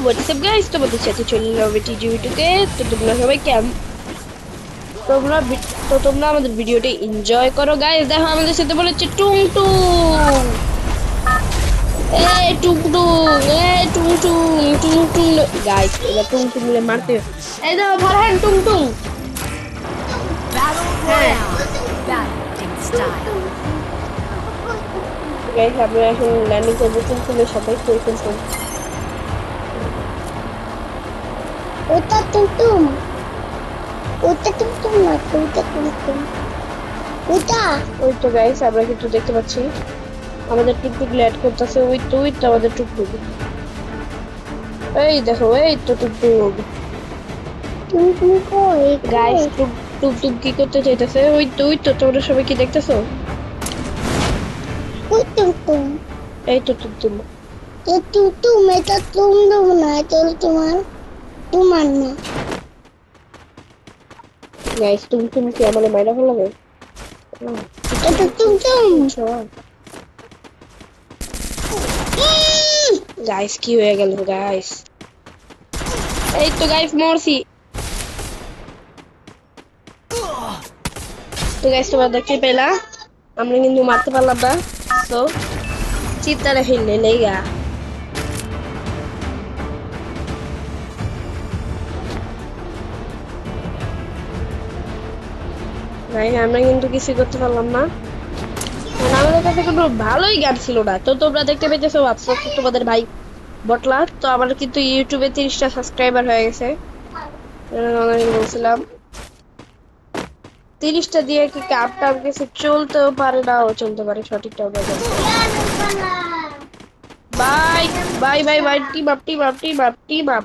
WhatsApp guys, তোমাদের সাথে চলে এলাম টিজিবিটুকে। তো তোমরা সবাই তোমরা আমাদের ভিডিওটি এনজয় করো গাইস। দেখো আমাদের সাথে বলেছে টুং টুং, এই টুং টুং, এই টুং টুং, টুং টুং। গাইস এবার টুং টুং মিলে মারতে হবে। এই দেখো ফারহান টুং টুং। হ্যাঁ গাইস, আমরা এখন ল্যান্ডিং করবো টুং টুংয়ের সাথে। টুং টুং ওটা টুমটুম, ওটা টুমটুম না, ওটা টুমটুম, ওটা। ওই তো গাইস, আমরা কিন্তু দেখতে পাচ্ছি আমাদের টুকটুক ল্যাড করতেছে। ওই তো আমাদের টুকটুক। এই দেখো, এই তো টুকটুক। টুমটুম কই গাইস টুকটুক কি করতে চাইতেছে? ওই তো তোমরা সবাই কি দেখতেছো? ওই টুমটুম, এই তো টুকটুক। এ টুমটুম, এটা টুমটুম না, এটা তোমার, তোমার না। গাইস টুকটুক কি আমাদের মাইরা ফেলাবে? এটা টুমটুম। গাইস কি হয়ে গেল গাইস? এই তো গাইস মরছি। তো গাইস তোমরা দেখতে পেলা আমরা কিন্তু মারতে পারলাম না। তো চিত্তারে ফেললে লেগা। গাইস আমরা কিন্তু কিছু করতে পারলাম না, মানে আমাদের কাছে কোনো ভালোই গান ছিল না। তো তোমরা দেখতে পেতেছো আফসোস তোমাদের ভাই বটলা। তো আমার কিন্তু ইউটিউবে 30টা সাবস্ক্রাইবার হয়ে গেছে। অনলাইনে বলছিলাম 30টা দিয়ে কি কাপটা কিছু চলতেও পারে, নাও চলতে পারে, সঠিকটা আমরা জানি না। Bye bye bye bye, team up team up team up team up.